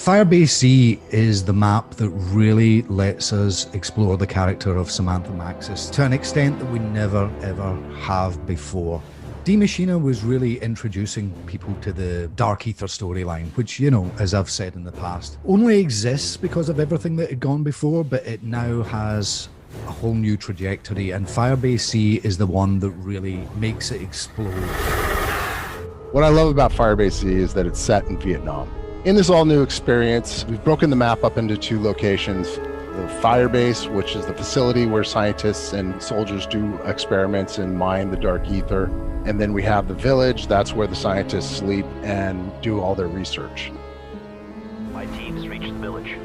Firebase C is the map that really lets us explore the character of Samantha Maxis to an extent that we never ever have before. Die Maschine was really introducing people to the Dark Ether storyline, which, you know, as I've said in the past, only exists because of everything that had gone before, but it now has a whole new trajectory, and Firebase C is the one that really makes it explode. What I love about Firebase C is that it's set in Vietnam. In this all-new experience, we've broken the map up into 2 locations. The Firebase, which is the facility where scientists and soldiers do experiments and mine the dark ether. And then we have the village, that's where the scientists sleep and do all their research. My team's reached the village.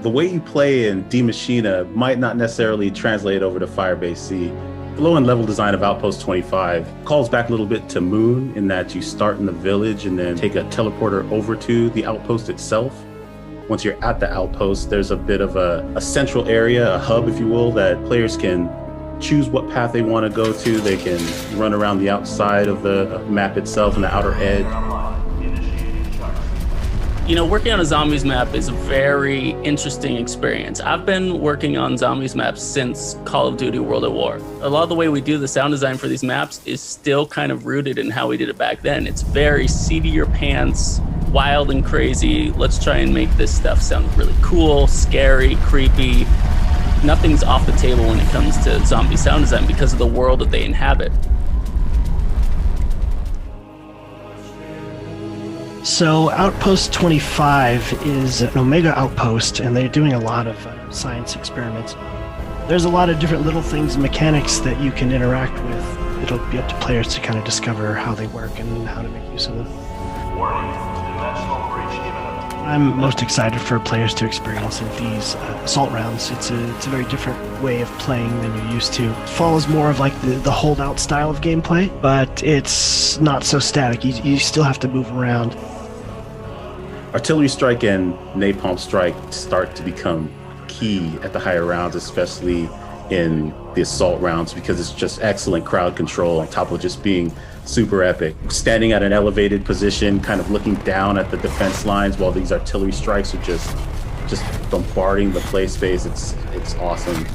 The way you play in Die Maschine might not necessarily translate over to Firebase C. The low-end level design of Outpost 25 calls back a little bit to Moon in that you start in the village and then take a teleporter over to the outpost itself. Once you're at the outpost, there's a bit of a central area, a hub, if you will, that players can choose what path they want to go to. They can run around the outside of the map itself and the outer edge. You know, working on a zombies map is a very interesting experience. I've been working on zombies maps since Call of Duty World at War. A lot of the way we do the sound design for these maps is still kind of rooted in how we did it back then. It's very seat of your pants, wild and crazy. Let's try and make this stuff sound really cool, scary, creepy. Nothing's off the table when it comes to zombie sound design because of the world that they inhabit. So Outpost 25 is an Omega outpost, and they're doing a lot of science experiments. There's a lot of different little things and mechanics that you can interact with. It'll be up to players to kind of discover how they work and how to make use of them. I'm most excited for players to experience these assault rounds. It's a very different way of playing than you're used to. It follows more of like the holdout style of gameplay, but it's not so static. You still have to move around. Artillery strike and napalm strike start to become key at the higher rounds, especially in the assault rounds, because it's just excellent crowd control on top of just being super epic. Standing at an elevated position, kind of looking down at the defense lines while these artillery strikes are just bombarding the play space. It's awesome.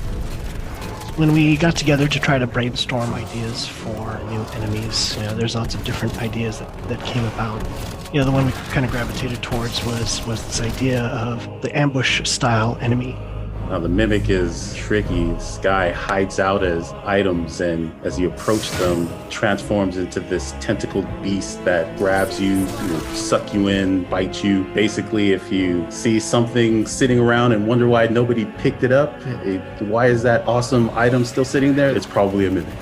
When we got together to try to brainstorm ideas for new enemies, you know, there's lots of different ideas that came about. You know, the one we kind of gravitated towards was this idea of the ambush style enemy. Now the Mimic is tricky. This guy hides out as items, and as you approach them, transforms into this tentacled beast that grabs you, suck you in, bite you. Basically, if you see something sitting around and wonder why nobody picked it up, why is that awesome item still sitting there? It's probably a Mimic.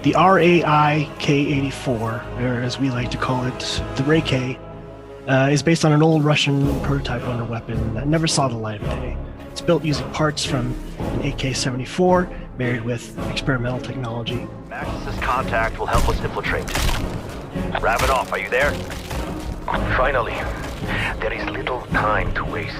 The RAI K-84, or as we like to call it, the Ray K, is based on an old Russian prototype runner weapon that never saw the light of day. It's built using parts from an AK-74, married with experimental technology. Maxis' contact will help us infiltrate. Ravenov, are you there? Finally, there is little time to waste.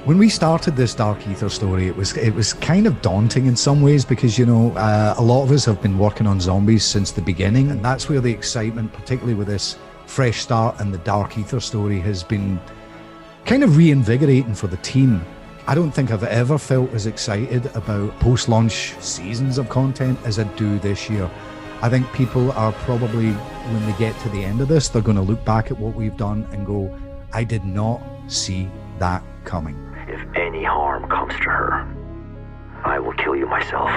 When we started this Dark Ether story, it was kind of daunting in some ways because, you know, a lot of us have been working on zombies since the beginning, and that's where the excitement, particularly with this fresh start and the Dark Ether story, has been kind of reinvigorating for the team. I don't think I've ever felt as excited about post-launch seasons of content as I do this year. I think people are probably, when they get to the end of this, they're going to look back at what we've done and go, I did not see that coming. If any harm comes to her, I will kill you myself.